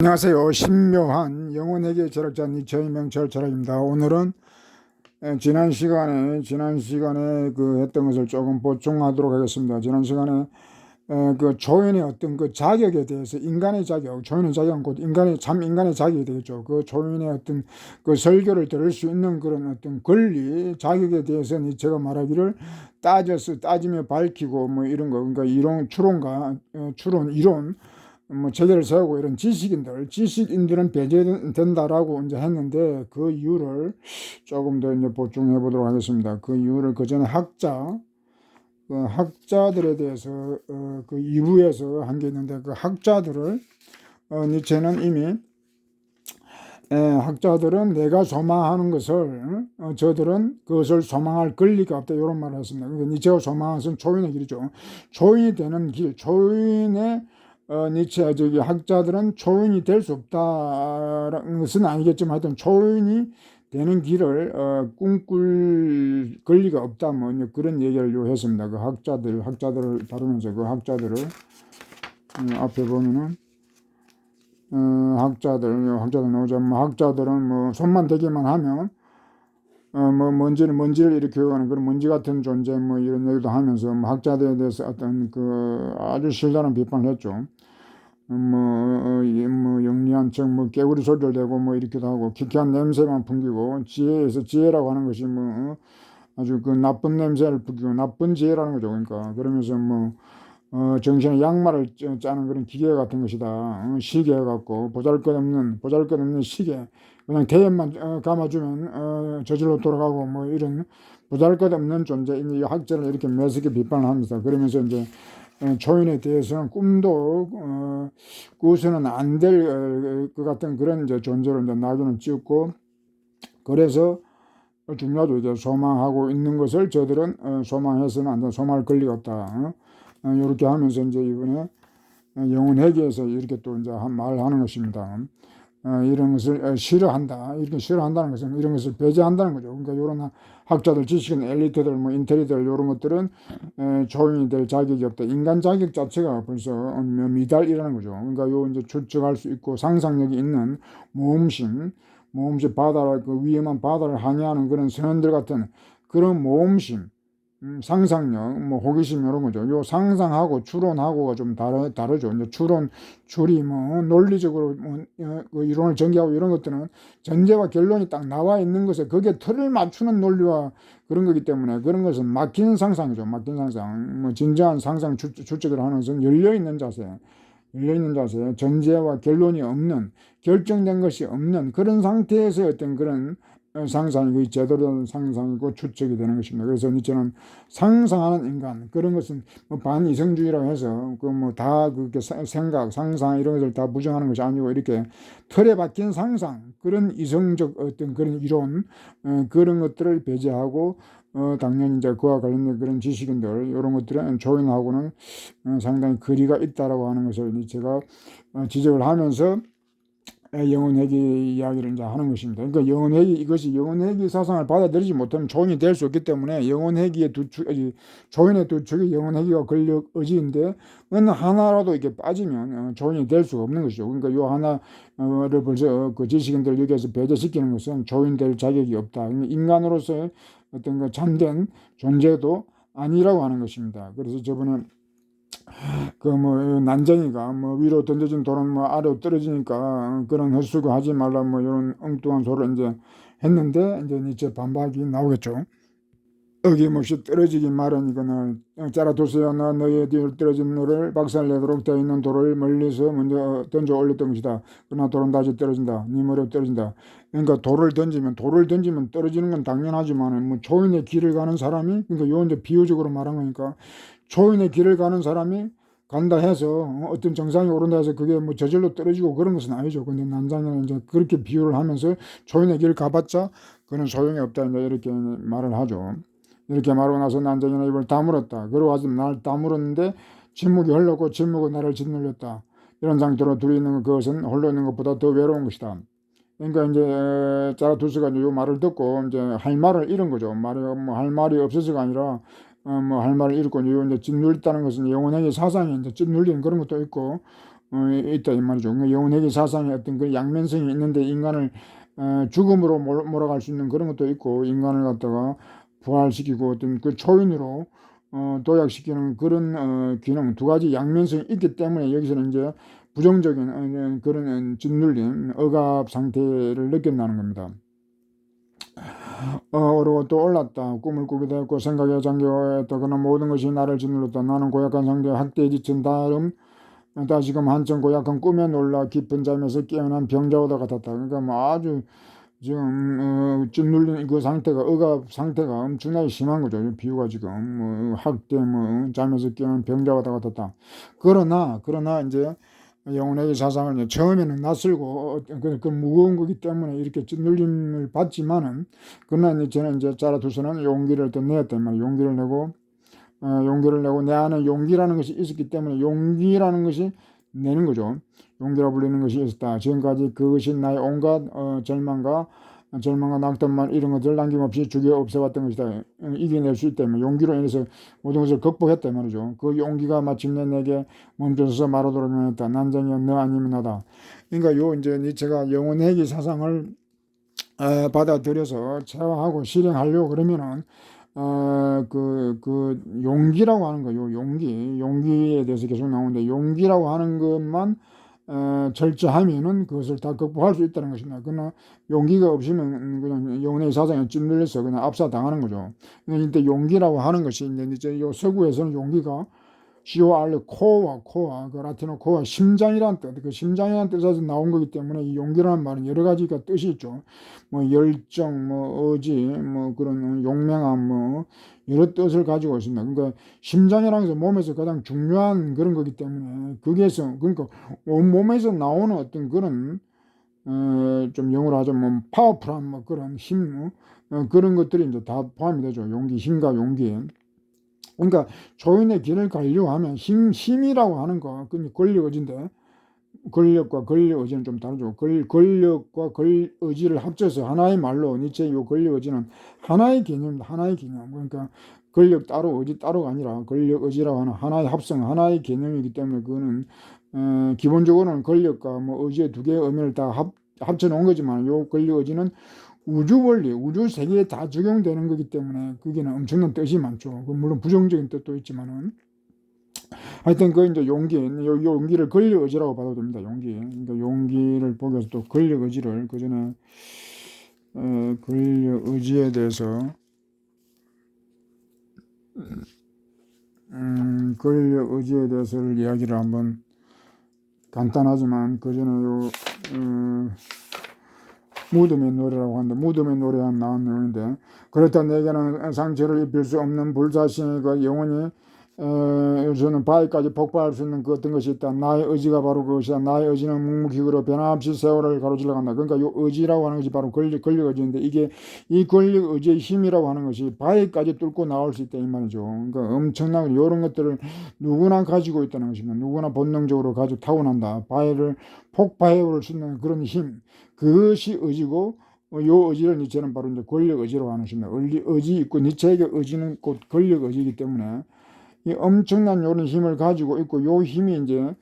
안녕하세요. 신묘한 영혼에게 철학자 니체 명철 철학입니다. 오늘은 지난 시간에 그 했던 것을 조금 보충하도록 하겠습니다. 지난 시간에 그 조인의 어떤 그 자격에 대해서 인간의 자격, 조인의 자격은 곧 인간의 자격이 되겠죠. 그 조인의 어떤 그 설교를 들을 수 있는 그런 어떤 권리, 자격에 대해서 니체가 말하기를 따지며 밝히고 뭐 이런 거, 그러니까 추론, 이론, 뭐 제재를 세우고 이런 지식인들은 배제된다라고 이제 했는데, 그 이유를 조금 더 이제 보충해 보도록 하겠습니다. 그 이유를 그 전에 학자들에 대해서 그 2부에서 한 게 있는데, 그 학자들을 니체는 이미 학자들은 내가 소망하는 것을 저들은 그것을 소망할 권리가 없다, 이런 말을 했습니다. 그러니까 니체가 소망하는 것은 조인의 길이죠. 조인이 되는 길, 니체 학자들은 초인이 될 수 없다는 것은 아니겠지만, 하여튼 초인이 되는 길을 꿈꿀 권리가 없다, 뭐 그런 얘기를 했습니다. 그 학자들을 다루면서, 그 학자들을 앞에 보면은 학자들 나오죠. 뭐 학자들은 뭐 손만 대기만 하면 뭐 먼지를 일으켜가는 그런 먼지 같은 존재, 뭐 이런 얘기도 하면서, 뭐 학자들에 대해서 어떤 그 아주 실다른 비판을 했죠. 뭐 영리한 척, 뭐 깨구리 소리를 내고 뭐 이렇게도 하고, 기괴한 냄새만 풍기고, 지혜라고 하는 것이 뭐 아주 그 나쁜 냄새를 풍기고 나쁜 지혜라는 거죠. 그러니까 그러면서 뭐 정신에 양말을 짜는 그런 기계 같은 것이다. 시계 같고 보잘것없는 시계, 그냥 대엽만 감아주면 저절로 돌아가고, 뭐 이런 보잘것없는 존재, 이 학자를 이렇게 매섭게 비판을 합니다. 그러면서 이제 초인에 대해서는 꿈도 꾸서는 안 될 것 같은 그런 이제 존재로 이제 낙인을 찍고, 그래서 중요하죠. 이제 소망하고 있는 것을 저들은 소망해서는 안 된다. 소망할 권리가 없다. 이렇게 하면서 이제 이번에 영혼회귀에서 이렇게 또 이제 말하는 것입니다. 이런 것을 싫어한다. 이렇게 싫어한다는 것은 이런 것을 배제한다는 거죠. 그러니까 이런 학자들, 지식인, 엘리트들, 뭐 인텔리들, 이런 것들은 조인이 될 자격이 없다. 인간 자격 자체가 벌써 미달이라는 거죠. 그러니까 요 이제 추측할 수 있고 상상력이 있는 모험심 바다를, 그 위험한 바다를 항해하는 그런 선원들 같은 그런 모험심, 상상력, 뭐 호기심, 이런 거죠. 요 상상하고 추론하고가 좀 다르죠. 이제 추리, 뭐 논리적으로 그 이론을 전개하고 이런 것들은 전제와 결론이 딱 나와 있는 것에 거기에 틀을 맞추는 논리와 그런 거기 때문에, 그런 것은 막힌 상상이죠. 막힌 상상. 뭐 진지한 상상 추측을 하는 것은 열려 있는 자세, 전제와 결론이 없는, 결정된 것이 없는 그런 상태에서 어떤 그런 상상이 제대로 된 상상이고 추측이 되는 것입니다. 그래서 니체는 상상하는 인간, 그런 것은 뭐 반이성주의라고 해서 그 뭐 다 그렇게 생각, 상상 이런 것을 다 부정하는 것이 아니고, 이렇게 틀에 박힌 상상, 그런 이성적 어떤 그런 이론, 그런 것들을 배제하고 당연히 이제 그와 관련된 그런 지식인들, 이런 것들은 조인하고는 상당히 거리가 있다라고 하는 것을 제가 지적을 하면서 영혼회귀 이야기를 이제 하는 것입니다. 그러니까 이것이 영혼회귀 사상을 받아들이지 못하면 조인이 될 수 없기 때문에, 조인의 두 축이 영혼회귀와 권력 의지인데, 어느 하나라도 이렇게 빠지면 조인이 될 수가 없는 것이죠. 그러니까 요 하나를 벌써 그 지식인들 여기에서 배제시키는 것은 조인 될 자격이 없다. 인간으로서의 어떤 그 참된 존재도 아니라고 하는 것입니다. 그래서 저번에 그 뭐 난쟁이가 뭐 위로 던져진 돌은 뭐 아래로 떨어지니까 그런 헛수고 하지 말라, 뭐 이런 엉뚱한 소리를 이제 했는데, 이제 니체 반박이 나오겠죠. 어김없이 떨어지기 마련이거늘 짜라투스야, 나 너의 뒤를 떨어진 너를 박살내도록 되어 있는 돌을 멀리서 먼저 던져 올렸던 것이다. 그러나 돌은 다시 떨어진다. 네 머리로 떨어진다. 그러니까 돌을 던지면 떨어지는 건 당연하지만, 뭐 조인의 길을 가는 사람이, 그러니까 요 이제 비유적으로 말한 거니까, 조인의 길을 가는 사람이 간다 해서 어떤 정상에 오른다 해서 그게 뭐 저절로 떨어지고 그런 것은 아니죠. 근데 난장이는 이제 그렇게 비유를 하면서 조인의 길을 가봤자 그는 소용이 없다, 이제 이렇게 말을 하죠. 이렇게 말하고 나서 난장이는 입을 다물었다. 그러고 와서 날 다물었는데 침묵이 흘렀고 침묵은 나를 짓눌렸다. 이런 상태로 둘이 있는 그것은 홀로 있는 것보다 더 외로운 것이다. 그러니까 이제 자라투스가 이 말을 듣고 이제 할 말을 잃은 거죠. 뭐 할 말이 없어서가 아니라 뭐 할 말을 잃고, 이제 짓눌렸다는 것은 영혼의 사상이 이제 짓눌리는 그런 것도 있고, 있다 이 말이죠. 그러니까 영혼회귀 사상의 어떤 그 양면성이 있는데 인간을 죽음으로 몰아갈 수 있는 그런 것도 있고, 인간을 갖다가 부활시키고 어떤 그 초인으로 도약시키는 그런 기능, 두 가지 양면성이 있기 때문에 여기서는 이제 부정적인 그런 짓눌림, 억압 상태를 느낀다는 겁니다. 그리고 또 올랐다. 꿈을 꾸게 되었고 생각에 잠겨있다. 그러나 모든 것이 나를 짓눌렀다. 나는 고약한 상태에 학대에 지친 다음 다시금 한층 고약한 꿈에 놀라 깊은 잠에서 깨어난 병자보다 같았다. 그러니까 뭐 아주 지금 짓눌린 그 상태가, 억압 상태가 엄청나게 심한 거죠. 비유가 지금 뭐 학대, 뭐 잠에서 깨어난 병자보다 같았다. 그러나 이제 영혼의 사상을 이제 처음에는 낯설고 그 무거운 거기 때문에 이렇게 짓눌림을 받지만은, 그러나 이제 저는 이제 자라투스는 용기를 또 내었단 말이에요. 용기를 내고 내 안에 용기라는 것이 있었기 때문에 용기라는 것이 내는 거죠. 용기라 불리는 것이 있었다. 지금까지 그것이 나의 온갖 절망과 낙담만 이런 것들을 남김없이 죽여 없애봤던 것이다. 이겨낼 수 있다면 용기로 인해서 모든 것을 극복했단 말이죠. 그 용기가 마침내 내게 멈춰서서 말하도록 했다. 난장이여 너 아니면 나다. 그러니까 요 이제 니체가 영혼회귀 사상을 받아들여서 체화하고 실행하려고 그러면은 용기라고 하는 거요. 용기에 대해서 계속 나오는데, 용기라고 하는 것만 절제하면은 그것을 다 극복할 수 있다는 것입니다. 그러나 용기가 없으면 그냥 영혼의 사상에 찌눌려서 그냥 압사당하는 거죠. 그런데 용기라고 하는 것이 이제 요 서구에서는 용기가 COR, 코어, 그 라틴어 코어, 심장이란 뜻, 그 심장이란 뜻에서 나온 거기 때문에 이 용기라는 말은 여러 가지가 뜻이 있죠. 뭐 열정, 뭐 의지, 뭐 그런 용맹함, 뭐 여러 뜻을 가지고 있습니다. 그러니까 심장이라는 것은 몸에서 가장 중요한 그런 거기 때문에 그러니까 몸에서 나오는 어떤 그런 좀 영어로 하자면 파워풀한 뭐 그런 힘, 그런 것들이 이제 다 포함이 되죠. 힘과 용기. 그러니까 조인의 길을 가려고 하면 힘이라고 하는 거, 그 권력 의지인데, 권력과 권력 의지는 좀 다르죠. 권력과 의지를 합쳐서 하나의 말로 니체의 요 권력 의지는 하나의 개념입니다. 하나의 개념. 그러니까 권력 따로 의지 따로가 아니라 권력 의지라고 하는 하나의 합성, 하나의 개념이기 때문에 그거는 기본적으로는 권력과 뭐 의지의 두 개의 의미를 다 합쳐 놓은 거지만, 요 권력 의지는 우주 원리, 우주 세계에 다 적용되는 거기 때문에 그게는 엄청난 뜻이 많죠. 물론 부정적인 뜻도 있지만은, 하여튼 그 이제 용기를 권력 의지라고 봐도 됩니다. 그러니까 용기를 보기 위해서 또 권력 의지를 그 전에 권력 의지에 대해서 권력 의지에 대해서를 이야기를 한번 간단하지만, 그 전에 무덤의 노래라고 하는데, 무덤의 노래 한 나온 내용인데, 그렇다 내게는 상처를 입힐 수 없는 불사신의 그 영혼이 저는 바위까지 폭발할 수 있는 그 어떤 것이 있다. 나의 의지가 바로 그것이다. 나의 의지는 묵묵히 걸어 변함없이 세월을 가로질러 간다. 그러니까 이 의지라고 하는 것이 바로 권력 의지인데, 이게 이 권력 의지의 힘이라고 하는 것이 바위까지 뚫고 나올 수 있다 이 말이죠. 그러니까 엄청난 이런 것들을 누구나 가지고 있다는 것입니다. 누구나 본능적으로 가지고 타고난다. 폭바위를 수 있는 그런 힘, 그것이 의지고, 요 의지를 니체는 바로 이제 권력 의지라고 하는 것입니다. 의지 있고, 니체에게 의지는 곧 권력 의지이기 때문에 이 엄청난 요런 힘을 가지고 있고, 요 힘이 이제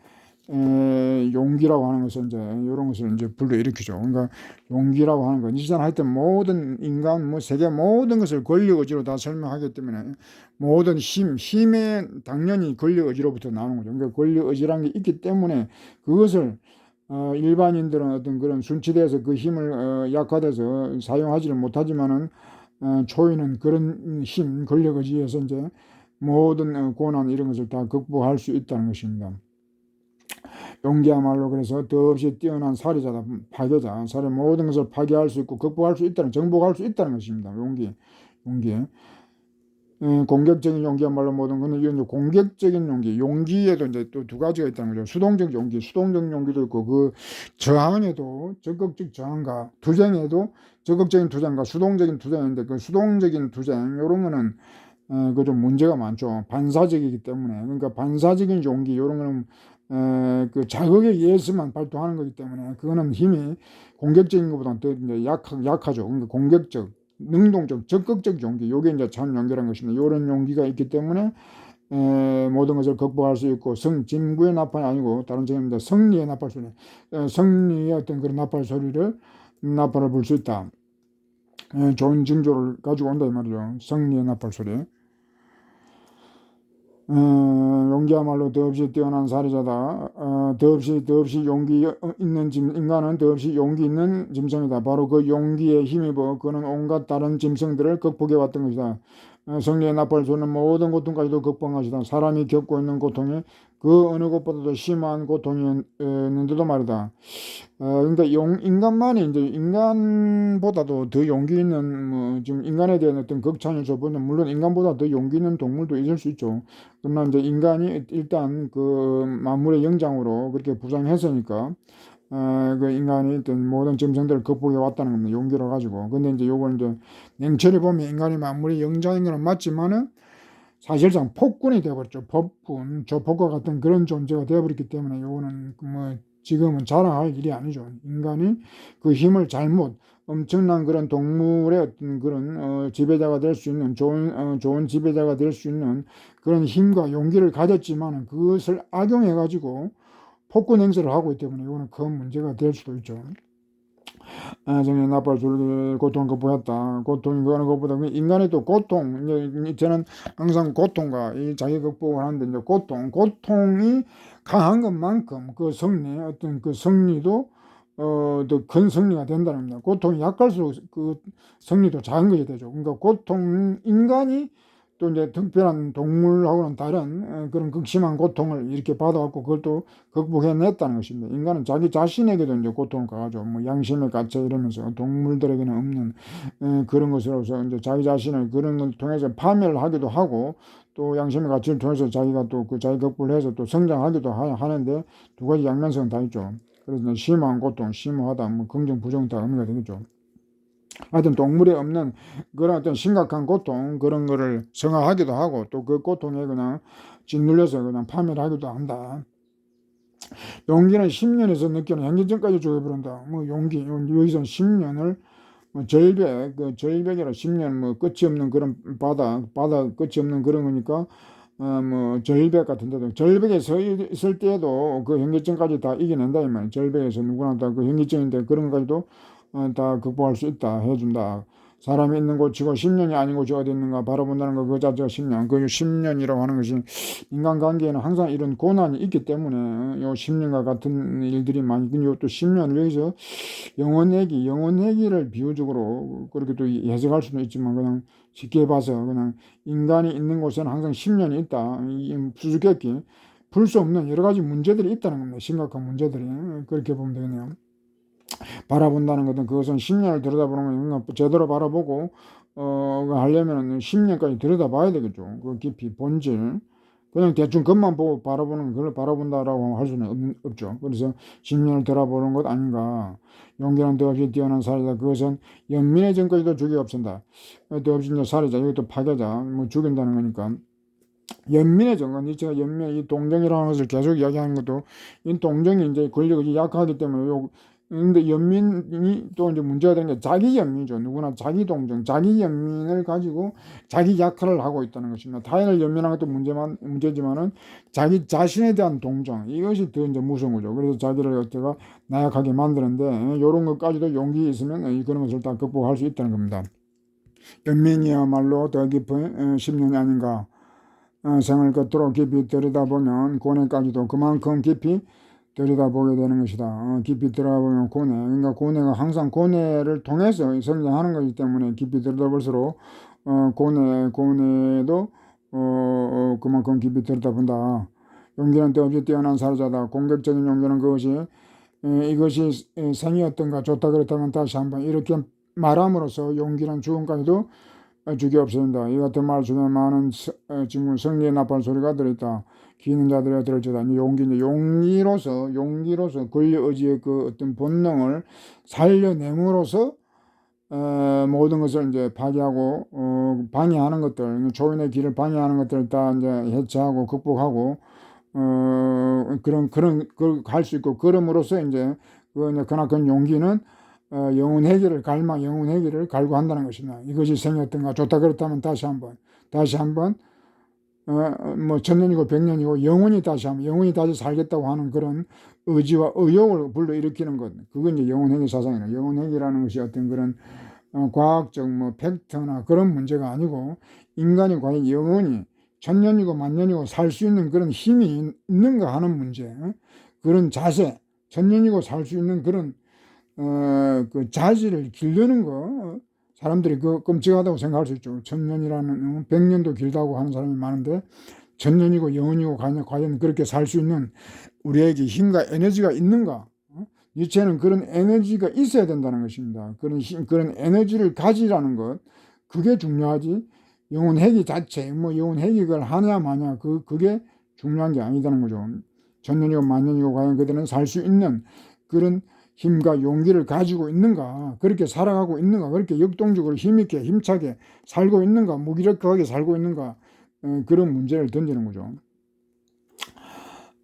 용기라고 하는 것은 이제 이런 것을 이제 불러일으키죠. 그러니까 용기라고 하는 건 이전 하여튼 모든 인간, 뭐 세계 모든 것을 권력 의지로 다 설명하기 때문에 모든 힘에 당연히 권력 의지로부터 나오는 거죠. 그러니까 권력 의지라는 게 있기 때문에 그것을 일반인들은 어떤 그런 순치돼서 그 힘을 약화돼서 사용하지를 못하지만은 초인은 그런 힘, 권력 의지에서 이제 모든 고난 이런 것을 다 극복할 수 있다는 것입니다. 용기야말로 그래서 더없이 뛰어난 살이자다, 파괴자, 살의 모든 것을 파괴할 수 있고 극복할 수 있다는, 정복할 수 있다는 것입니다. 용기. 공격적인 용기야말로 모든 것은 이건 공격적인 용기에도 이제 또 두 가지가 있다는 거죠. 수동적 용기도 있고, 그 저항에도 적극적 저항과 투쟁에도 적극적인 투쟁과 수동적인 투쟁인데, 그 수동적인 투쟁 이런 거는 그 좀 문제가 많죠. 반사적이기 때문에. 그러니까 반사적인 용기 이런 거는 그 자극에 의해서만 발동하는 거기 때문에 그거는 힘이 공격적인 것보다는 더 이제 약하죠. 그러니까 공격적, 능동적, 적극적 용기, 요게 이제 참 용기라는 것입니다. 이런 용기가 있기 때문에 모든 것을 극복할 수 있고 진구의 나팔이 아니고 다른 책입니다. 성리의 나팔 소리, 성리의 어떤 그런 나팔을 불 수 있다. 좋은 징조를 가지고 온다 이 말이죠. 성리의 나팔 소리. 용기야말로 더없이 뛰어난 살인자다. 더없이 용기 있는 인간은 더없이 용기 있는 짐승이다. 바로 그 용기에 힘입어 그는 온갖 다른 짐승들을 극복해 왔던 것이다. 성리의 나팔 소리는 모든 고통까지도 극복한 것이다. 사람이 겪고 있는 고통이 그 어느 것보다도 심한 고통이었는데도 말이다. 그러니까 인간만이 이제 인간보다도 더 용기 있는 지금 인간에 대한 어떤 극찬을 줘보면 물론 인간보다 더 용기 있는 동물도 있을 수 있죠. 그러나 이제 인간이 일단 그 만물의 영장으로 그렇게 부상했으니까 그 인간이 어떤 모든 짐승들을 극복해 왔다는 겁니다. 용기를 가지고. 근데 이제 요걸 이제 냉철히 보면 인간이 만물의 영장인 건 맞지만은 사실상 폭군이 되어버렸죠. 법군, 조폭과 같은 그런 존재가 되어버렸기 때문에 요거는 지금은 자랑할 일이 아니죠. 인간이 그 힘을 잘못 엄청난 그런 동물의 어떤 그런 지배자가 될 수 있는 좋은 지배자가 될 수 있는 그런 힘과 용기를 가졌지만 그것을 악용해 가지고 폭군 행세를 하고 있기 때문에 이거는 큰 문제가 될 수도 있죠. 정의 나팔 소리 고통을 극복했다. 고통이 그 어느 것보다 인간의 또 고통, 저는 항상 고통과 이 자기 극복을 하는데 이제 고통이 강한 것만큼 그 승리, 어떤 그 승리도 더 큰 승리가 된다는 겁니다. 고통이 약할수록 그 승리도 작은 것이 되죠. 그러니까 인간이 또 이제 특별한 동물하고는 다른 그런 극심한 고통을 이렇게 받아갖고 그걸 또 극복해냈다는 것입니다. 인간은 자기 자신에게도 이제 고통을 가하죠. 양심의 가책 이러면서 동물들에게는 없는 그런 것으로서 이제 자기 자신을 그런 걸 통해서 파멸을 하기도 하고 또 양심의 가치를 통해서 자기가 또 그 자기 극복을 해서 또 성장하기도 하는데 두 가지 양면성은 다 있죠. 그래서 심한 고통, 심오하다, 긍정, 부정 다 의미가 되겠죠. 하여튼 동물에 없는 그런 어떤 심각한 고통 그런 거를 성화하기도 하고 또 그 고통에 그냥 짓눌려서 그냥 파멸하기도 한다. 용기는 10년에서 느끼는 현기증까지 죽여버린다. 용기 여기서 10년을 절벽이라 10년 끝이 없는 그런 바다 끝이 없는 그런 거니까 절벽 같은 데도 절벽에 서 있을 때도 그 현기증까지 다 이겨낸다 이 말이야. 절벽에서 누구나 다 그 현기증인데 그런 것까지도 다 극복할 수 있다 해준다. 사람이 있는 곳이고 10년이 아닌 곳이 어디 있는가 바라본다는 거 그 자체가 10년. 그 10년이라고 하는 것이 인간관계에는 항상 이런 고난이 있기 때문에 요 10년과 같은 일들이 많이 또 10년을 여기서 영원회기를 비유적으로 그렇게 또 해석할 수도 있지만 그냥 쉽게 봐서 그냥 인간이 있는 곳에는 항상 10년이 있다. 수수께끼 풀 수 없는 여러 가지 문제들이 있다는 겁니다. 심각한 문제들이. 그렇게 보면 되겠네요. 바라본다는 것은 그것은 10년을 들여다보는 건 제대로 바라보고 하려면 10년까지 들여다봐야 되겠죠. 그 깊이 본질. 그냥 대충 그것만 보고 바라보는 그걸 바라본다라고 할 수는 없죠. 그래서 10년을 들여다보는 것 아닌가. 용기는 더없이 뛰어난 살이다. 그것은 연민의 전까지도 죽이 없앤다. 더없이 이제 살이자. 이것도 파괴자. 죽인다는 거니까. 연민의 정권, 니체가 이 동정이라는 것을 계속 이야기하는 것도, 이 동정이 이제 권력이 약하기 때문에 근데 연민이 또 이제 문제가 되는 게 자기 연민이죠. 누구나 자기 동정, 자기 연민을 가지고 자기 역할을 하고 있다는 것입니다. 타인을 연민하는 것도 문제지만은 자기 자신에 대한 동정, 이것이 더 이제 무서운 거죠. 그래서 자기를 어때가 나약하게 만드는데, 이런 것까지도 용기 있으면 그런 것을 다 극복할 수 있다는 겁니다. 연민이야말로 더 깊은 10년이 아닌가. 생을 끝으로 깊이 들여다보면 고뇌까지도 그만큼 깊이 들여다보게 되는 것이다. 깊이 들여다보면 고뇌. 그러니까 고뇌가 항상 고뇌를 통해서 성장하는 것이기 때문에 깊이 들여다볼수록 고뇌도 그만큼 깊이 들여다본다. 용기는 더없이 뛰어난 살자다. 공격적인 용기는 이것이 생이었던가 좋다 그렇다면 다시 한번 이렇게 말함으로써 용기는 죽음까지도 죽이 없어진다. 이 같은 말 중에 많은 지금 성리의 나팔 소리가 들어있다. 귀 있는 자들이 들을지다. 용기로서 권리의지의 그 어떤 본능을 살려냄으로써 모든 것을 이제 파괴하고 방해하는 것들, 조인의 길을 방해하는 것들을 다 이제 해체하고 극복하고 그걸 할 수 있고 그럼으로써 이제 그나큰 용기는 영혼 회개를 갈구한다는 것입니다. 이것이 생이었던가 좋다 그렇다면 다시 한번 뭐 천년이고 백년이고 영원히 다시 살겠다고 하는 그런 의지와 의욕을 불러일으키는 것. 그건 이제 영혼행위 사상이라. 영혼행위라는 것이 어떤 그런 과학적 뭐 팩트나 그런 문제가 아니고, 인간이 과연 영원히 천년이고 만년이고 살 수 있는 그런 힘이 있는가 하는 문제. 그런 자세, 천년이고 살 수 있는 그런 그 자질을 기르는 거. 사람들이 그 끔찍하다고 생각할 수 있죠. 천년이라는, 백년도 길다고 하는 사람이 많은데, 천년이고 영원이고 과연 그렇게 살 수 있는 우리에게 힘과 에너지가 있는가? 니체는 그런 에너지가 있어야 된다는 것입니다. 그런 에너지를 가지라는 것, 그게 중요하지. 영혼회귀 자체, 뭐 영혼회귀 그걸 하냐 마냐, 그게 중요한 게 아니다는 거죠. 천년이고 만년이고 과연 그들은 살 수 있는 그런 힘과 용기를 가지고 있는가, 그렇게 살아가고 있는가, 그렇게 역동적으로 힘있게 힘차게 살고 있는가, 무기력하게 살고 있는가, 그런 문제를 던지는 거죠.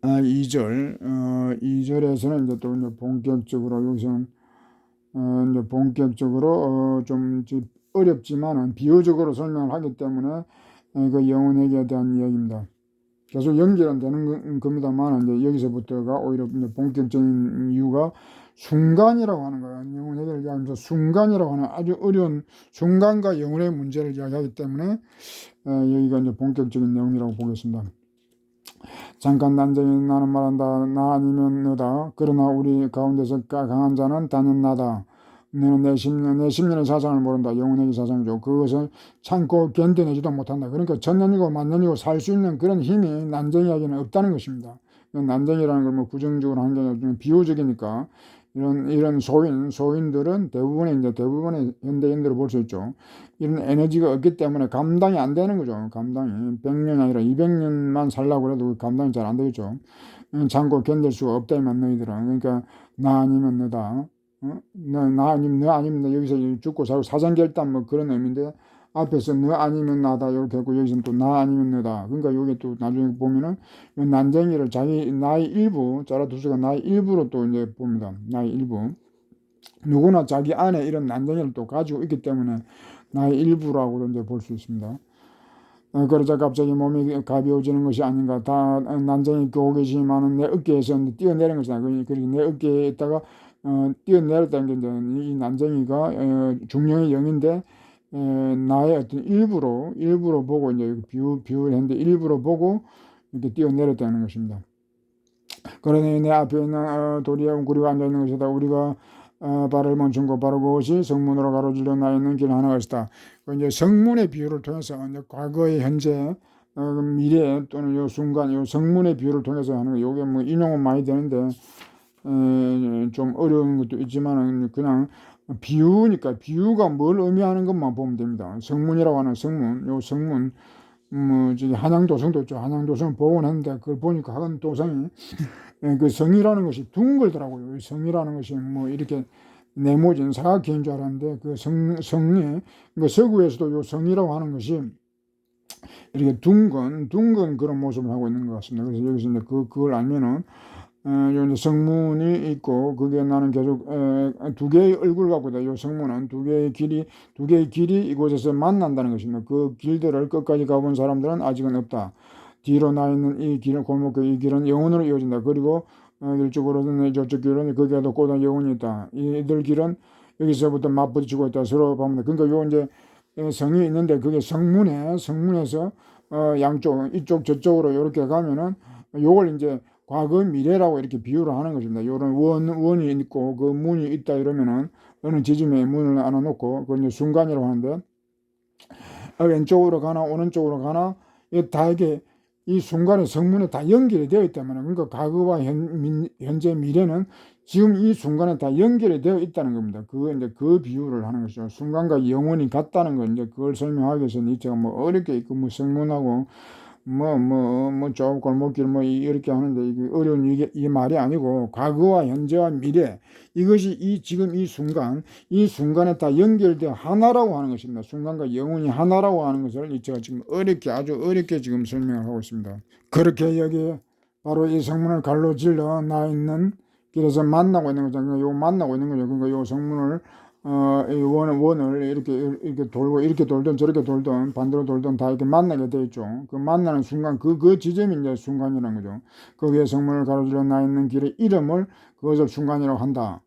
2절, 2절에서는 이제 또 이제 본격적으로, 여기서는 이제 본격적으로 좀 어렵지만은 비유적으로 설명을 하기 때문에 그 영혼에게 대한 이야기입니다. 계속 연결은 되는 겁니다만, 이제 여기서부터가 오히려 본격적인 이유가 순간이라고 하는 거예요. 영혼에게를 이야기하면서 순간이라고 하는 아주 어려운 순간과 영혼의 문제를 이야기하기 때문에 여기가 이제 본격적인 내용이라고 보겠습니다. 잠깐 난쟁이 나는 말한다. 나 아니면 너다. 그러나 우리 가운데서 강한 자는 단연 나다. 너는 내 심령의 사상을 모른다. 영혼의 사상이죠. 그것을 참고 견뎌내지도 못한다. 그러니까 천년이고 만년이고 살 수 있는 그런 힘이 난쟁이에게는 없다는 것입니다. 난쟁이라는 걸 뭐 부정적으로 하는 게 아니라 비유적이니까, 이런 소인들은 대부분의 현대인들을 볼 수 있죠. 이런 에너지가 없기 때문에 감당이 안 되는 거죠. 감당이 100년이 아니라 200년만 살라고 해도 감당이 잘 안 되겠죠. 참고 견딜 수가 없다면 너희들은. 그러니까 나 아니면 너다. 너 아니면 너. 여기서 죽고 살고 사전결단 뭐 그런 의미인데, 앞에서 너 아니면 나다 이렇게 했고, 여기서는 또 나 아니면 너다. 그러니까 여기 또 나중에 보면은 난쟁이를 자기 나의 일부, 자라투스가 나의 일부로 또 이제 봅니다. 나의 일부. 누구나 자기 안에 이런 난쟁이를 또 가지고 있기 때문에 나의 일부라고도 이제 볼 수 있습니다. 그러자 갑자기 몸이 가벼워지는 것이 아닌가. 다 난쟁이 고 계시지만은 내 어깨에서 뛰어내린 것이다. 그러니까 내 어깨에 있다가 뛰어내렸다는 게, 이제 이 난쟁이가 중령의 영인데, 나의 어떤 일부로 보고, 이제 비유를 했는데 일부로 보고 이렇게 뛰어내렸다는 것입니다. 그러니 내 앞에 있는 도리하고 구리가 앉아있는 것이다. 우리가 발을 멈춘 바로 그것이 성문으로 가로질러 나 있는 길 하나 것이다. 이제 성문의 비유를 통해서 이제 과거의 현재, 미래 또는 요 순간, 요 성문의 비유를 통해서 하는 거. 요게 뭐 인용은 많이 되는데 좀 어려운 것도 있지만은 그냥 비유니까 비유가 뭘 의미하는 것만 보면 됩니다. 성문이라고 하는 성문, 요 성문, 뭐 저기 한양도성도 있죠. 한양도성 복원했는데 그걸 보니까 한 도성이 그 성이라는 것이 둥글더라고요. 성이라는 것이 뭐 이렇게 네모진 사각형인 줄 알았는데, 그 성이 뭐 서구에서도 요 성이라고 하는 것이 이렇게 둥근 그런 모습을 하고 있는 것 같습니다. 그래서 여기서 이제 그걸 알면은 요 성문이 있고, 그게 나는 계속 두 개의 얼굴 갖고 있다. 요 성문은 두 개의 길이 이곳에서 만난다는 것입니다. 그 길들을 끝까지 가본 사람들은 아직은 없다. 뒤로 나 있는 이 길은, 골목길 이 길은 영원으로 이어진다. 그리고 이쪽으로는 저쪽 길은 거기에도 꼬다 영혼이 있다. 이들 길은 여기서부터 맞부딪히고 있다. 서로 보면. 그러니까 요 이제 성이 있는데, 그게 성문에서 양쪽, 이쪽 저쪽으로 이렇게 가면은 요걸 이제 과거 미래라고 이렇게 비유를 하는 것입니다. 요런 원이 있고 그 문이 있다 이러면은 어느 지점에 문을 하나 놓고, 그걸 이제 순간이라고 하는데, 왼쪽으로 가나 오른쪽으로 가나 다 이게 이 순간에 성문에 다 연결이 되어 있다면, 그러니까 과거와 현재 미래는 지금 이 순간에 다 연결이 되어 있다는 겁니다. 이제 그 비유를 하는 것이죠. 순간과 영원이 같다는 거, 이제 그걸 설명하기 위해서 니체가 뭐 어렵게 있고, 뭐 성문하고 좁은 골목길 이렇게 하는데, 이게 어려운 이게 말이 아니고, 과거와 현재와 미래, 이것이 지금 이 순간에 다 연결되어 하나라고 하는 것입니다. 순간과 영혼이 하나라고 하는 것을 제가 지금 아주 어렵게 지금 설명을 하고 있습니다. 그렇게 여기 바로 이 성문을 갈로 질러 나 있는 길에서 만나고 있는 거죠. 요 만나고 있는 거죠. 그러니까 요 성문을 이 원을 이렇게 돌고, 이렇게 돌든 저렇게 돌든 반대로 돌든 다 이렇게 만나게 돼 있죠. 그 만나는 순간, 그 지점이 이제 순간이라는 거죠. 그 위에 성문을 가로질러 나 있는 길의 이름을, 그것을 순간이라고 한다.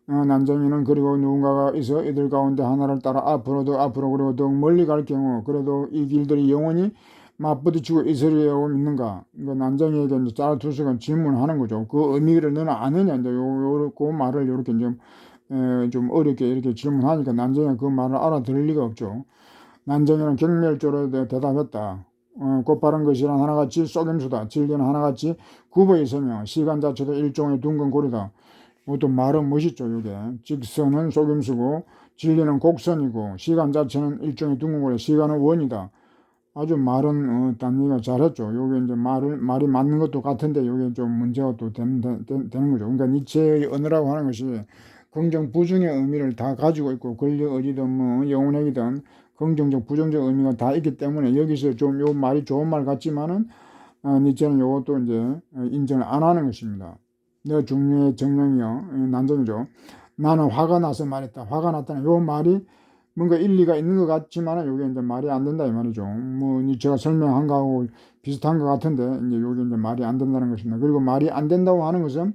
난쟁이는 그리고 누군가가 있어 이들 가운데 하나를 따라 앞으로 그리고 더욱 멀리 갈 경우, 그래도 이 길들이 영원히 맞부딪히고 있으리라고 믿는가? 그 난쟁이에게 이제 자라투스가 질문하는 거죠. 그 의미를 너는 아느냐? 이제 그 말을 이렇게 좀 어렵게 이렇게 질문하니까 난쟁이가 그 말을 알아들을 리가 없죠. 난쟁이는 경멸조로 대답했다. 곧바른 것이란 하나같이 속임수다. 진리는 하나같이 굽어 있으며 시간 자체도 일종의 둥근 고리다. 이것도 말은 멋있죠. 이게 직선은 속임수고 진리는 곡선이고 시간 자체는 일종의 둥근 고리, 시간은 원이다. 아주 말은 딴 얘기가 잘했죠. 요게 이제 말이 맞는 것도 같은데 요게 좀 문제가 또 되는 거죠. 그러니까 니체의 언어라고 하는 것이 긍정 부정의 의미를 다 가지고 있고, 권력 의지든 뭐 영혼행위든 긍정적 부정적 의미가 다 있기 때문에 여기서 좀 요 말이 좋은 말 같지만은 니체는 요것도 이제 인정을 안 하는 것입니다. 내 중요의 정령이요, 난정이죠. 나는 화가 나서 말했다. 화가 났다는 요 말이 뭔가 일리가 있는 것 같지만 요게 이제 말이 안 된다 이 말이죠. 뭐 제가 설명한 거하고 비슷한 것 같은데 이제 요게 이제 말이 안 된다는 것입니다. 그리고 말이 안 된다고 하는 것은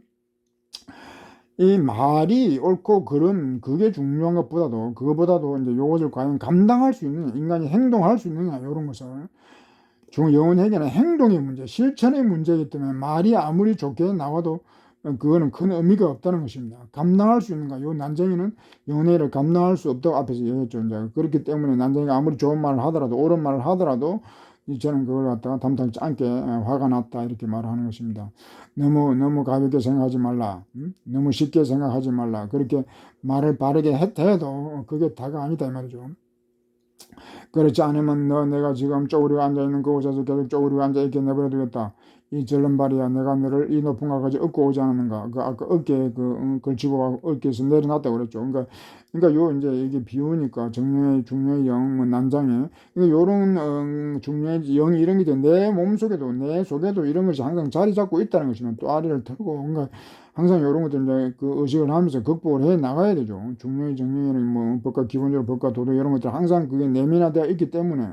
이 말이 옳고 그름 그게 중요한 것보다도, 그거보다도 이제 요것을 과연 감당할 수 있느냐, 인간이 행동할 수 있느냐, 이런 것을 영혼에게는 행동의 문제, 실천의 문제이기 때문에 말이 아무리 좋게 나와도 그거는 큰 의미가 없다는 것입니다. 감당할 수 있는가? 요 난쟁이는 영혼회를 감당할 수 없다고 앞에서 얘기했죠. 이제 그렇기 때문에 난쟁이가 아무리 좋은 말을 하더라도, 옳은 말을 하더라도 저는 그걸 갖다가 담당치 않게 화가 났다 이렇게 말하는 것입니다. 너무 가볍게 생각하지 말라. 너무 쉽게 생각하지 말라. 그렇게 말을 바르게 해도 그게 다가 아니다 이 말이죠. 그렇지 않으면 내가 지금 쪼그리고 앉아있는 그곳에서 계속 쪼그리고 앉아있게 내버려두겠다. 이 절름발이야, 내가 너를 이 높은 곳까지 업고 오지 않았는가? 그 아까 어깨에 걸치고 어깨에서 내려놨다고 그랬죠. 그러니까 요 이제 이게 비유니까 중녀의 영, 뭐 난장에, 요런 중녀의 영이 이런 게 내 몸속에도, 내 속에도 이런 것이 항상 자리 잡고 있다는 것이면 또 아리를 털고 뭔가 항상 이런 것들 이제 그 의식을 하면서 극복을 해 나가야 되죠. 중요히 정령에는 뭐 법과 기본적으로 법과 도덕 이런 것들 항상 그게 내면화되어 있기 때문에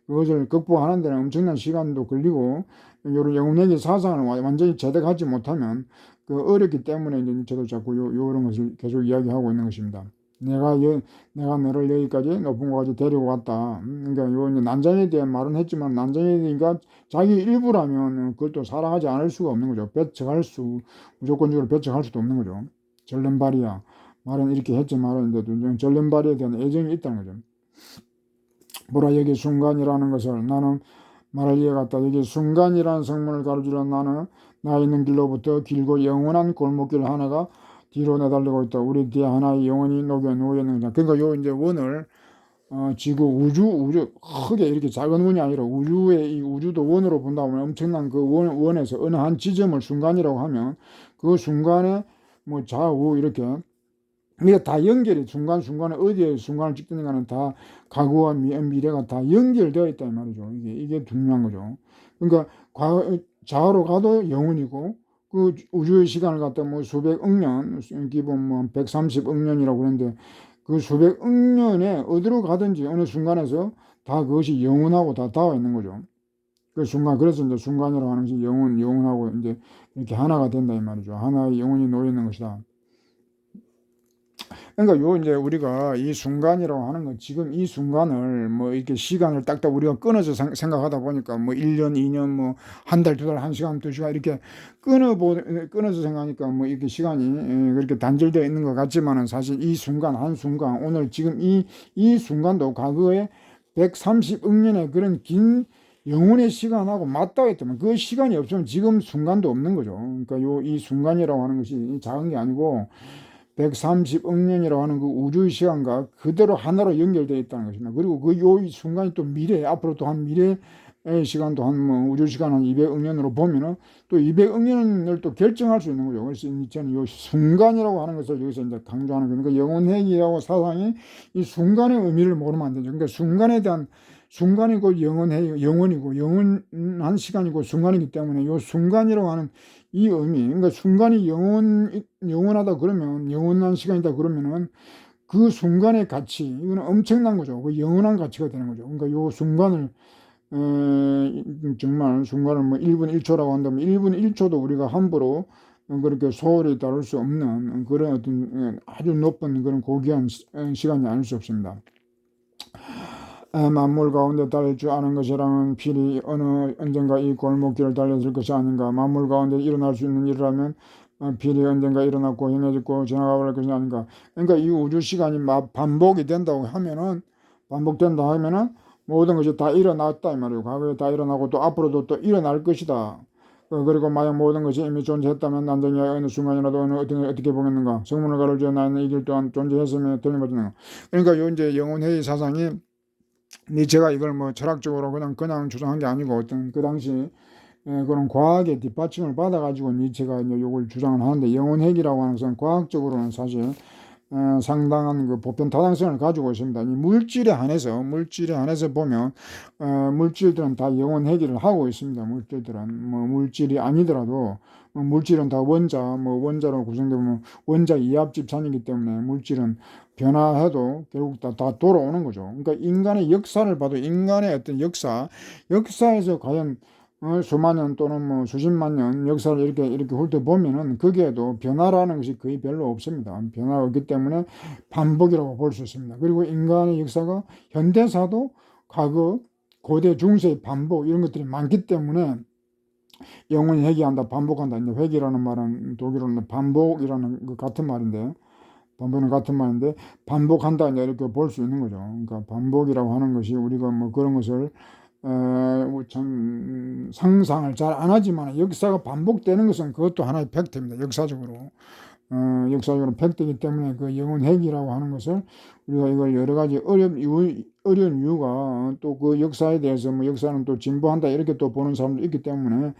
그것을 극복하는 데는 엄청난 시간도 걸리고, 요런 영혼의 사상을 완전히 제대하지 못하면 그 어렵기 때문에 이제 저도 자꾸 요런 것을 계속 이야기하고 있는 것입니다. 내가 너를 여기까지 높은 곳까지 데리고 왔다. 그러니까 요 이제 난장에 대한 말은 했지만 난장이니까 자기 일부라면 그걸 또 사랑하지 않을 수가 없는 거죠. 무조건적으로 배척할 수도 없는 거죠. 절름발이야. 말은 이렇게 했지만은 절름발이에 대한 애정이 있다는 거죠. 보라, 여기 순간이라는 것을 나는 말을 이어갔다. 여기 순간이라는 성문을 가로질러 나는 나 있는 길로부터 길고 영원한 골목길 하나가 뒤로 내달리고 있다. 우리 뒤에 하나의 영혼이 녹여 놓여있는 거다. 그러니까 요 이제 원을 지구 우주 크게 이렇게 작은 원이 아니라 이 우주도 원으로 본다 보면 엄청난 그 원에서 어느 한 지점을 순간이라고 하면 그 순간에 뭐 좌우 이렇게 이게 다 연결이, 순간순간에 어디에 순간을 찍든가는 다 과거와 미래가 다 연결되어 있다 이 말이죠. 이게 중요한 거죠. 그러니까 좌우로 가도 영원이고, 그 우주의 시간을 갖다 뭐 수백억 년, 기본 뭐 130억 년이라고 그러는데 그 수백억 년에 어디로 가든지 어느 순간에서 다 그것이 영원하고 다 닿아 있는 거죠. 그 순간, 그래서 이제 순간이라고 하는 것이 영원하고 이제 이렇게 하나가 된다 이 말이죠. 하나의 영혼이 놓여 있는 것이다. 그러니까 이제 우리가 이 순간이라고 하는 건 지금 이 순간을 뭐 이렇게 시간을 딱딱 우리가 끊어서 생각하다 보니까 뭐 1년, 2년, 뭐 한 달, 두 달, 1시간, 2시간 이렇게 끊어서 생각하니까 뭐 이렇게 시간이 그렇게 단절되어 있는 것 같지만은 사실 이 순간, 한순간, 오늘 지금 이 순간도 과거에 130억 년의 그런 긴 영혼의 시간하고 맞닿아 있다면 그 시간이 없으면 지금 순간도 없는 거죠. 그러니까 이 순간이라고 하는 것이 작은 게 아니고 130억 년이라고 하는 그 우주의 시간과 그대로 하나로 연결되어 있다는 것입니다. 그리고 요 순간이 또 앞으로 또 한 미래의 시간도 우주 시간 한 200억 년으로 보면은 또 200억 년을 또 결정할 수 있는 거죠. 그래서 저는 요 순간이라고 하는 것을 여기서 이제 강조하는 거니까, 그러니까 영혼회의라고 사상이 이 순간의 의미를 모르면 안 되죠. 그러니까 순간이고 영원이고 영원한 시간이고 순간이기 때문에 요 순간이라고 하는 이 의미, 그러니까 순간이 영원하다 그러면, 영원한 시간이다 그러면은 그 순간의 가치, 이거는 엄청난 거죠. 그 영원한 가치가 되는 거죠. 그러니까 요 순간을 정말 순간을 뭐 1분 1초라고 한다면 1분 1초도 우리가 함부로 그렇게 소홀히 다룰 수 없는 그런 어떤 아주 높은 그런 고귀한 시간이 아닐 수 없습니다. 만물 가운데 달릴 줄 아는 것이라면 필히 언젠가 이 골목길을 달렸을 것이 아닌가. 만물 가운데 일어날 수 있는 일이라면 필히 언젠가 일어났고 행해졌고 지나가 버릴 것이 아닌가. 그러니까 이 우주 시간이 반복이 된다고 하면은, 반복된다 하면은 모든 것이 다 일어났다 이 말이에요. 과거에 다 일어나고 또 앞으로도 또 일어날 것이다. 그리고 만약 모든 것이 이미 존재했다면 난쟁이 어느 순간이라도 어떻게 보겠는가. 성문을 가로지어 나는 이 길 또한 존재했음에 틀림없는가. 그러니까 요 이제 영혼회의 사상이 니체가 이걸 뭐 철학적으로 그냥 주장한 게 아니고 어떤 그 당시 그런 과학의 뒷받침을 받아가지고 니체가 이제 요걸 주장을 하는데, 영혼핵이라고 하는 것은 과학적으로는 사실 상당한 그 보편 타당성을 가지고 있습니다. 이 물질에 한해서 보면 물질들은 다 영혼 해결을 하고 있습니다. 물질들은 뭐 물질이 아니더라도 물질은 다 원자로 구성되면 원자 이합 집산이기 때문에 물질은 변화해도 결국 다 돌아오는 거죠. 그러니까 인간의 역사를 봐도 인간의 어떤 역사에서 과연 수만 년 또는 뭐 수십만 년 역사를 이렇게 훑어보면은 거기에도 변화라는 것이 거의 별로 없습니다. 변화가 없기 때문에 반복이라고 볼 수 있습니다. 그리고 인간의 역사가 현대사도 과거, 고대, 중세의 반복 이런 것들이 많기 때문에 영원히 회귀한다, 반복한다. 이제 회귀라는 말은 독일어는 반복이라는 그 같은 말인데, 반복은 같은 말인데 반복한다 이렇게 볼 수 있는 거죠. 그러니까 반복이라고 하는 것이 우리가 뭐 그런 것을 참 상상을 잘 안 하지만 역사가 반복되는 것은 그것도 하나의 팩트입니다. 역사적으로 팩트이기 때문에 그 영혼핵이라고 하는 것을 우리가 이걸 여러 가지 어려운 이유가 또 그 역사에 대해서 뭐 역사는 또 진보한다 이렇게 또 보는 사람도 있기 때문에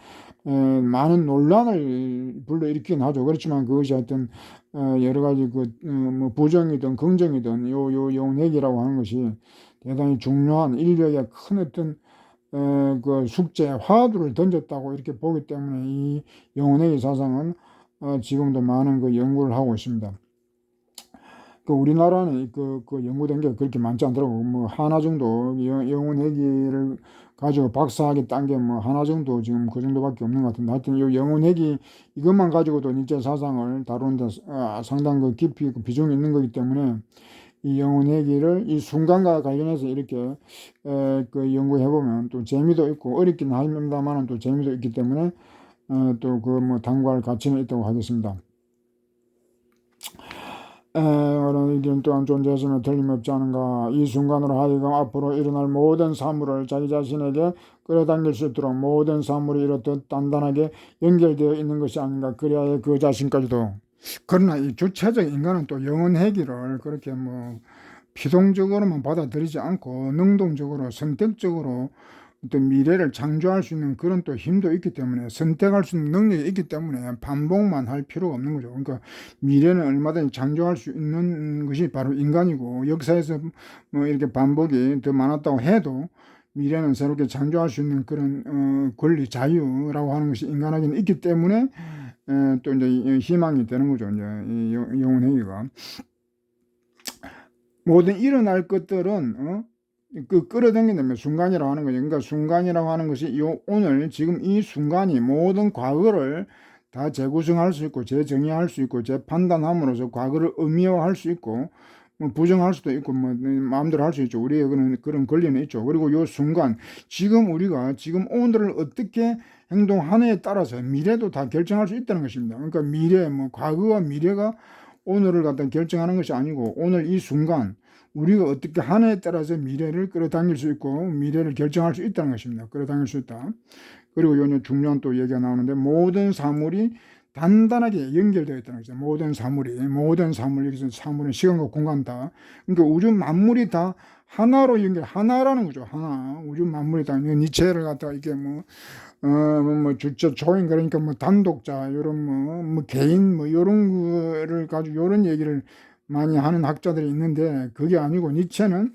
많은 논란을 불러일으키긴 하죠. 그렇지만 그것이 하여튼 여러 가지 뭐 부정이든 긍정이든 요 영혼핵이라고 하는 것이 대단히 중요한 인류의 큰 어떤 그 숙제, 화두를 던졌다고 이렇게 보기 때문에 이 영혼의 사상은 지금도 많은 그 연구를 하고 있습니다. 그 우리나라는 그 연구된 게 그렇게 많지 않더라고. 뭐 하나 정도 영혼회귀를 가지고 박사학위 딴 게 뭐 하나 정도 지금 그 정도밖에 없는 것 같은데, 하여튼 이 영혼회귀 이것만 가지고도 니체 사상을 다루는데 상당 그 깊이 그 비중이 있는 거기 때문에 이 영혼 얘기를 이 순간과 관련해서 이렇게 그 연구해 보면 또 재미도 있고 어렵긴 합니다만은 또 재미도 있기 때문에 또 그 뭐 당구할 가치는 있다고 하겠습니다. 그런 의견 또한 존재했으면 틀림없지 않은가. 이 순간으로 하여금 앞으로 일어날 모든 사물을 자기 자신에게 끌어당길 수 있도록 모든 사물이 이렇듯 단단하게 연결되어 있는 것이 아닌가. 그래야 그 자신까지도. 그러나 이 주체적 인간은 또 영혼 회귀를 그렇게 뭐 피동적으로만 받아들이지 않고 능동적으로 선택적으로 어떤 미래를 창조할 수 있는 그런 또 힘도 있기 때문에, 선택할 수 있는 능력이 있기 때문에 반복만 할 필요가 없는 거죠. 그러니까 미래는 얼마든지 창조할 수 있는 것이 바로 인간이고, 역사에서 뭐 이렇게 반복이 더 많았다고 해도 미래는 새롭게 창조할 수 있는 그런 권리, 자유라고 하는 것이 인간에게는 있기 때문에 또 이제 희망이 되는 거죠. 이제 영혼행위가 모든 일어날 것들은 그 끌어당긴다면 순간이라고 하는 거죠. 그러니까 순간이라고 하는 것이 오늘 지금 이 순간이 모든 과거를 다 재구성할 수 있고 재정의할 수 있고 재판단함으로써 과거를 의미화할 수 있고 뭐 부정할 수도 있고 뭐 마음대로 할 수 있죠. 우리의 그런 권리는 있죠. 그리고 요 순간 우리가 지금 오늘을 어떻게 행동하느냐에 따라서 미래도 다 결정할 수 있다는 것입니다. 그러니까 뭐 과거와 미래가 오늘을 갖다 결정하는 것이 아니고 오늘 이 순간 우리가 어떻게 하느냐에 따라서 미래를 끌어당길 수 있고 미래를 결정할 수 있다는 것입니다. 끌어당길 수 있다. 그리고 요즘 중요한 또 얘기가 나오는데 모든 사물이 단단하게 연결되어 있다는 거죠. 모든 사물, 여기서 사물은 시간과 공간다. 그러니까 우주 만물이 다 하나로 하나라는 거죠. 하나. 우주 만물이 다. 니체를 갖다가 이게 주체 조인, 그러니까 뭐 단독자, 요런 개인, 요런 거를 가지고 요런 얘기를 많이 하는 학자들이 있는데, 그게 아니고 니체는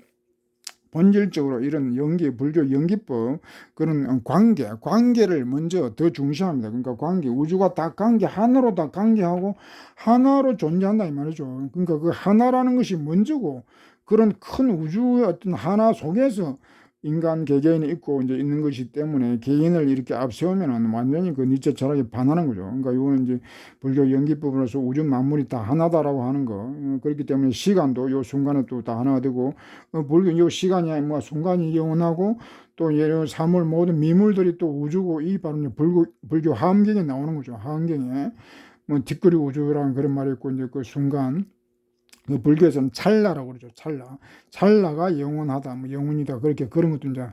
본질적으로 이런 불교 연기법, 그런 관계를 먼저 더 중시합니다. 그러니까 우주가 다 하나로 다 관계하고 하나로 존재한다 이 말이죠. 그러니까 그 하나라는 것이 먼저고, 그런 큰 우주의 어떤 하나 속에서 인간 개개인이 있고 이제 있는 것이기 때문에 개인을 이렇게 앞세우면은 완전히 그 니체 철학에 반하는 거죠. 그러니까 이거는 이제 불교 연기법으로서 우주 만물이 다 하나다라고 하는 거. 그렇기 때문에 시간도 요 순간에 또 다 하나가 되고, 불교 요 시간이 뭐 순간이 영원하고, 또 예를 사물 모든 미물들이 또 우주고, 이 바로 이제 불교 하엄경에 나오는 거죠. 하엄경에 뭐 뒷거리 우주라는 그런 말이 있고, 이제 그 순간, 그 불교에서는 찰나라고 그러죠. 찰나가 영원하다, 뭐 영원이다, 그렇게 그런 것도 이제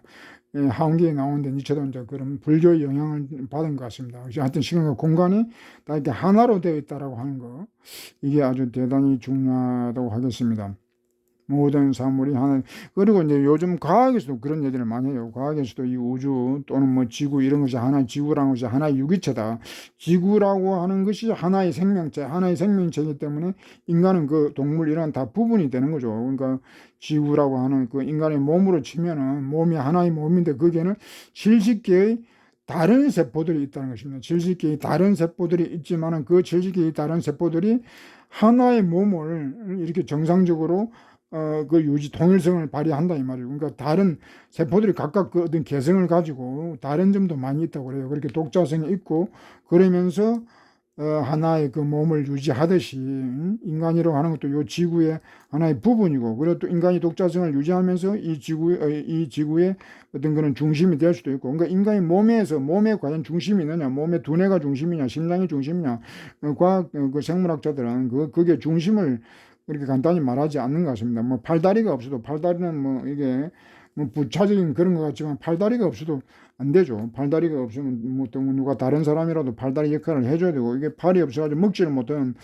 하원기에 나오는데, 니체도 이제 그런 불교의 영향을 받은 것 같습니다. 하여튼 시간과 공간이 다 이렇게 하나로 되어 있다라고 하는 거, 이게 아주 대단히 중요하다고 하겠습니다. 모든 사물이 하나. 그리고 이제 요즘 과학에서도 그런 얘기를 많이 해요. 과학에서도 이 우주 또는 뭐 지구, 이런 것이 지구라는 것이 하나의 유기체다. 지구라고 하는 것이 하나의 생명체이기 때문에 인간은 그 동물 이런 다 부분이 되는 거죠. 그러니까 지구라고 하는 그 인간의 몸으로 치면은 몸이 하나의 몸인데, 거기에는 70개의 다른 세포들이 있다는 것입니다. 70개의 다른 세포들이 있지만은, 그 70개의 다른 세포들이 하나의 몸을 이렇게 정상적으로 그 통일성을 발휘한다 이 말이에요. 그러니까 다른 세포들이 각각 그 어떤 개성을 가지고 다른 점도 많이 있다고 그래요. 그렇게 독자성이 있고, 그러면서 하나의 그 몸을 유지하듯이, 인간이라고 하는 것도 요 지구의 하나의 부분이고, 그리고 또 인간이 독자성을 유지하면서 이 지구의 어떤 그런 중심이 될 수도 있고. 그러니까 인간의 몸에 과연 중심이 있느냐, 몸의 두뇌가 중심이냐, 심장이 중심이냐, 과학 그 생물학자들은 그게 중심을 그렇게 간단히 말하지 않는 것 같습니다. 뭐 팔다리가 없어도, 팔다리는 뭐 이게 뭐 부차적인 그런 것 같지만, 팔다리가 없어도 안 되죠. 팔다리가 없으면 뭐 누가 다른 사람이라도 팔다리 역할을 해줘야 되고, 이게 팔이 없어가지고 먹지를 못하는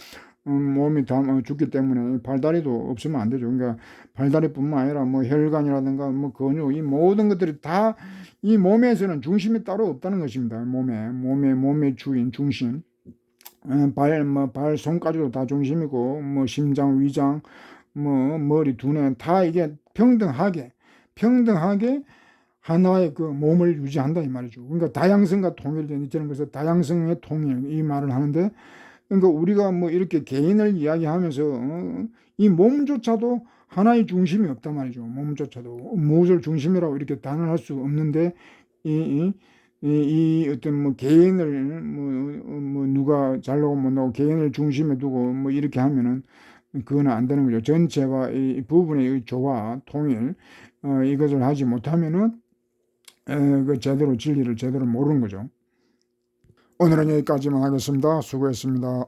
몸이 다 죽기 때문에 팔다리도 없으면 안 되죠. 그러니까 팔다리뿐만 아니라 뭐 혈관이라든가 뭐 근육, 이 모든 것들이 다 이 몸에서는 중심이 따로 없다는 것입니다. 몸의 주인, 중심. 발, 손까지도 다 중심이고, 뭐 심장, 위장, 뭐 머리, 두뇌 다 이게 평등하게 하나의 그 몸을 유지한다 이 말이죠. 그러니까 다양성과 통일된 이런 것을 다양성의 통일, 이 말을 하는데, 그러니까 우리가 뭐 이렇게 개인을 이야기하면서 이 몸조차도 하나의 중심이 없단 말이죠. 몸조차도 무엇을 중심이라고 이렇게 단언할 수 없는데, 이 어떤 뭐 개인을 뭐 누가 잘나고 못나고 개인을 중심에 두고 뭐 이렇게 하면은 그거는 안 되는 거죠. 전체와 이 부분의 조화, 통일, 이것을 하지 못하면은 그 진리를 제대로 모르는 거죠. 오늘은 여기까지만 하겠습니다. 수고했습니다.